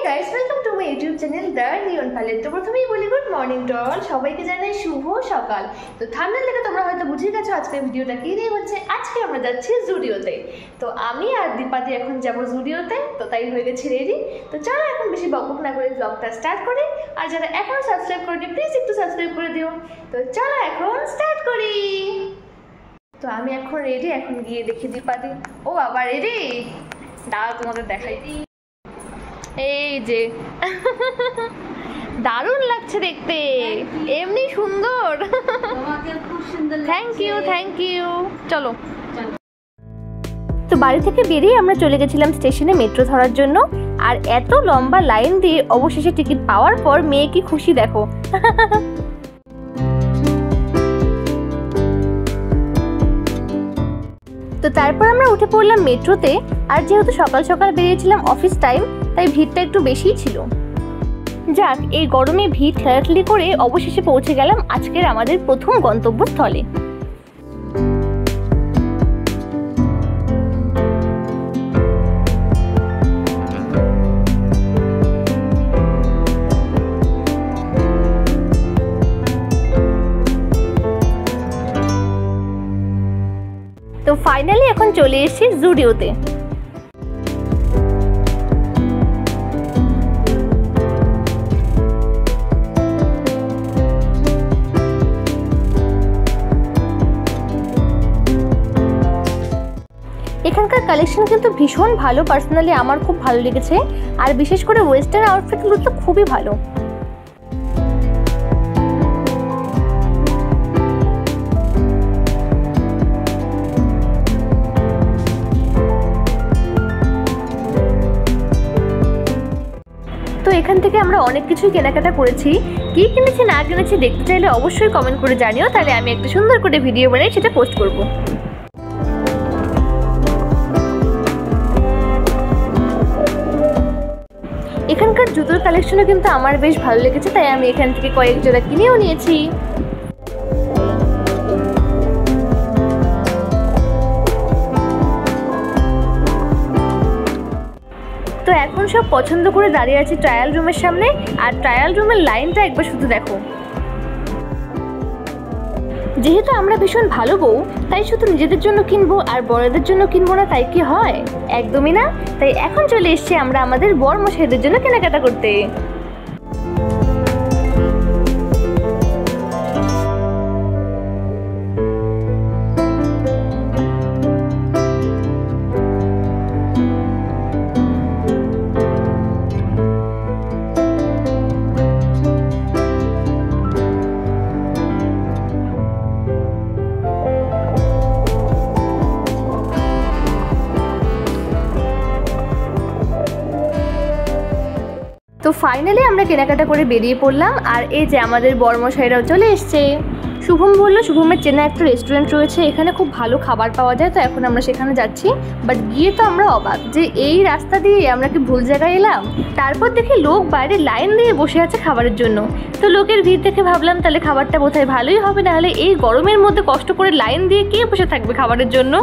guys, welcome to my YouTube channel The Neon Palette। তো প্রথমেই বলি গুড মর্নিং টু অল, সবাইকে জানাই শুভ সকাল। তো থাম্বনেল দেখে তোমরা হয়তো বুঝে গেছো আজকের ভিডিওটা কি নিয়ে হচ্ছে। আজকে আমরা যাচ্ছি জুডিওতে। তো আমি আর দীপাদি এখন যাব জুডিওতে, তো তাই হয়ে গেছে রেডি। তো চলো এখন বেশি বকবক না করে ব্লগটা স্টার্ট করি। আর যারা এখনো সাবস্ক্রাইব করেনি প্লিজ একটু সাবস্ক্রাইব করে দিও। তো চলো এখন স্টার্ট করি। তো আমি এখন রেডি, এখন গিয়ে দেখি দীপাদি। ও বাবা রেডি, দাঁড়াও তোমাদের দেখাই। এই যে দারুণ লাগছে দেখতে, এমনি সুন্দর। Thank you thank you. চলো। তো বাড়ি থেকে বেরিয়ে আমরা চলে গেছিলাম স্টেশনে মেট্রো ধরার জন্য। আর এত লম্বা লাইন দিয়ে অবশেষে টিকিট পাওয়ার পর মেয়ে কি খুশি দেখো। তো তারপর আমরা উঠে পড়লাম মেট্রোতে। আর যেহেতু সকাল সকাল বেরিয়েছিলাম অফিস টাইম, তাই ভিড়টা একটু বেশিই ছিল। যাক, এই গরমে ভিড় ঠেলাঠেলি করে অবশেষে পৌঁছে গেলাম আজকের আমাদের প্রথম গন্তব্যস্থলে। তো ফাইনালি এখন চলে এসেছি জুডিওতে। এখানকার কালেকশন কিন্তু ভীষণ ভালো, পার্সোনালি আমার খুব ভালো লেগেছে। আর বিশেষ করে ওয়েস্টার্ন আউটফিটগুলো তো খুবই ভালো। তো এখান থেকে আমরা অনেক কিছুই কেনাকাটা করেছি। কি কিনেছি না কিনেছি দেখতে চাইলে অবশ্যই কমেন্ট করে জানিও, তাহলে আমি একটা সুন্দর করে ভিডিও বানিয়ে সেটা পোস্ট করব। এখানকার জুতোর কালেকশনও কিন্তু আমার বেশ ভালো লেগেছে, তাই আমি এখান থেকে কয়েক জোড়া কিনেও নিয়েছি। তো এখন সব পছন্দ করে দাঁড়িয়ে আছি ট্রায়াল রুমের সামনে। আর ট্রায়াল রুমের লাইনটা একবার শুধু দেখো। যেহেতু আমরা ভীষণ ভালো বউ, তাই শুধু নিজেদের জন্য কিনবো আর বড়দের জন্য কিনবো না, তাই কি হয়? একদমই না। তাই এখন চলে এসেছি আমরা আমাদের বর মশাইদের জন্য কেনাকাটা করতে। তো ফাইনালি আমরা কেনাকাটা করে বেরিয়ে পড়লাম। আর এই যে আমাদের বরমশাইরাও চলে এসছে। শুভম বললো শুভমের চেনা একটা রেস্টুরেন্ট রয়েছে, এখানে খুব ভালো খাবার পাওয়া যায়। তো এখন আমরা সেখানে যাচ্ছি। বাট গিয়ে তো আমরা অবাক যে এই রাস্তা দিয়ে আমরা কি ভুল জায়গায় এলাম। তারপর দেখি লোক বাইরে লাইন দিয়ে বসে আছে খাবারের জন্য। তো লোকের ভিড় দেখে ভাবলাম তাহলে খাবারটা বোধহয় ভালোই হবে, নাহলে এই গরমের মধ্যে কষ্ট করে লাইন দিয়ে কে বসে থাকবে খাবারের জন্য।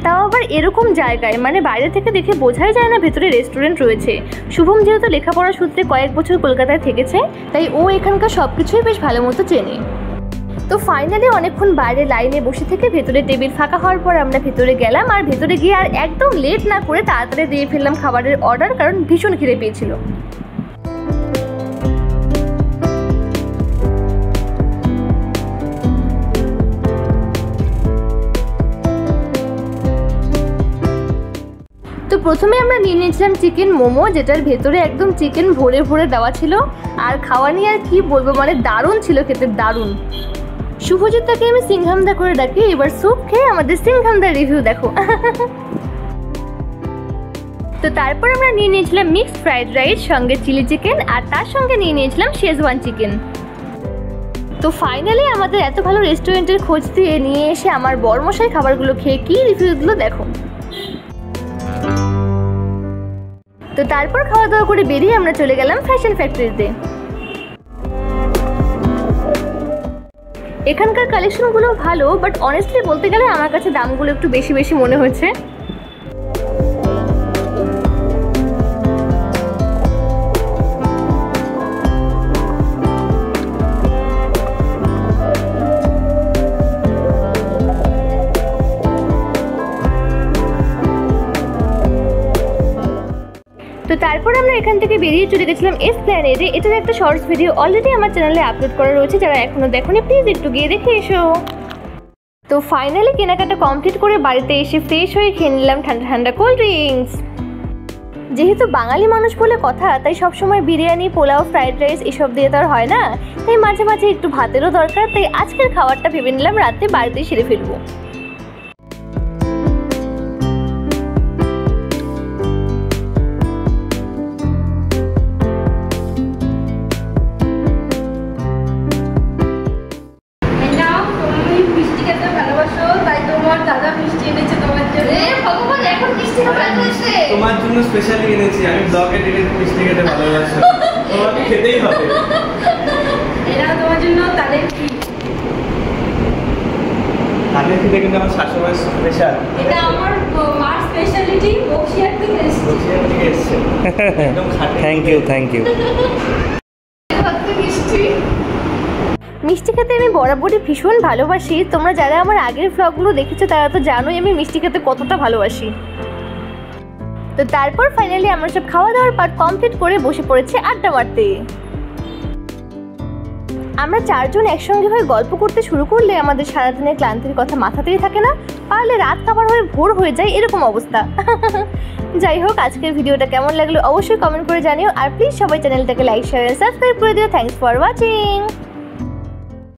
তাও আবার এরকম জায়গায়, মানে বাইরে থেকে দেখে বোঝাই যায় না ভেতরে রেস্টুরেন্ট রয়েছে। শুভম যেহেতু লেখাপড়ার সূত্রে কয়েক বছর কলকাতায় থেকেছে, তাই ও এখানকার সব কিছুই বেশ ভালো মতো চেনে। তো ফাইনালি অনেকক্ষণ বাইরে লাইনে বসে থেকে ভেতরে টেবিল ফাঁকা হওয়ার পর আমরা ভেতরে গেলাম। আর ভেতরে গিয়ে আর একদম লেট না করে তাড়াতাড়ি দিয়ে ফেললাম খাবারের অর্ডার, কারণ ভীষণ খিদে পেয়েছিল। তো প্রথমে আমরা নিয়ে নিয়েছিলাম চিকেন মোমো, যেটার ভেতরে একদম চিকেন ভরে ভরে দেওয়া ছিল। আর খাওয়া নিয়ে আর কি বলবো, মানে দারুণ ছিল খেতে, দারুণ। শুভজিৎটাকে আমি সিংহামদা করে ডাকি। এবার স্যুপ খেয়ে আমাদের সিংহামদার রিভিউ দেখো। তো তারপর আমরা নিয়ে নিয়েছিলাম মিক্সড ফ্রাইড রাইস, সঙ্গে চিলি চিকেন, আর তার সঙ্গে নিয়ে নিয়েছিলাম শেজওয়ান চিকেন। তো ফাইনালি আমাদের এত ভালো রেস্টুরেন্টের খোঁজ দিয়ে নিয়ে এসে আমার বরমশাই খাবারগুলো খেয়ে কি রিভিউগুলো দেখো। তো তারপর খাওয়া দাওয়া করে বেরিয়ে আমরা চলে গেলাম ফ্যাশন ফ্যাক্টরিতে। এখানকার কালেকশনগুলো ভালো, বাট অনেস্টলি বলতে গেলে আমার কাছে দামগুলো একটু বেশি বেশি মনে হয়েছে। তারপর আমরা এখান থেকে বেরিয়ে চলে গেছিলাম এসপ্ল্যানেডে। এটার একটা শর্টস ভিডিও অলরেডি আমার চ্যানেলে আপলোড করা রয়েছে, যারা এখনো দেখোনি প্লিজ একটু গিয়ে দেখে এসো। তো ফাইনালি কেনাকাটা কমপ্লিট করে বাড়িতে এসে ফ্রেশ হয়ে খেয়ে নিলাম ঠান্ডা ঠান্ডা কোল্ড ড্রিঙ্কস। যেহেতু বাঙালি মানুষ বলে কথা, তাই সবসময় বিরিয়ানি, পোলাও, ফ্রাইড রাইস এসব দিয়ে তো আর হয় না, তাই মাঝে মাঝে একটু ভাতেরও দরকার। তাই আজকের খাবারটা ভেবে নিলাম রাতে বাড়িতে সেরে ফেলবো। তোমার জন্য স্পেশালি এনেছি, আমি ব্লগে দিলে মিষ্টি খেতে ভালোবাসো, তোমাকে খেতেই হবে। এটা তোমার জন্য তাহলে কি তাহলে খেতে কিন্তু আমার শাশুড়ির স্পেশাল। এটা আমার মার স্পেশালিটি, বক্সিয়ার থেকে এসেছে। বক্সিয়ার থেকে এসেছে একদম খাঁটি। Thank you. মিষ্টি খেতে আমি বরাবরই ভীষণ ভালোবাসি। তোমরা যারা আমার আগের ভ্লগগুলো দেখেছো তারা তো জানোই আমি মিষ্টি খেতে কতটা ভালোবাসি। তো তারপর ফাইনালি আমরা সব খাওয়া দাওয়ার পার্ট কমপ্লিট করে বসে পড়েছি আড্ডা মারতে। আমরা চারজন একসঙ্গে হয়ে গল্প করতে শুরু করলে আমাদের সারাদিনের ক্লান্তির কথা মাথাতেই থাকে না, পারলে রাত খাবার হয়ে ভোর হয়ে যায় এরকম অবস্থা। যাই হোক, আজকের ভিডিওটা কেমন লাগলো অবশ্যই কমেন্ট করে জানিও, আর প্লিজ সবাই চ্যানেলটাকে লাইক, শেয়ার, সাবস্ক্রাইব করে দিও। Thanks for watching.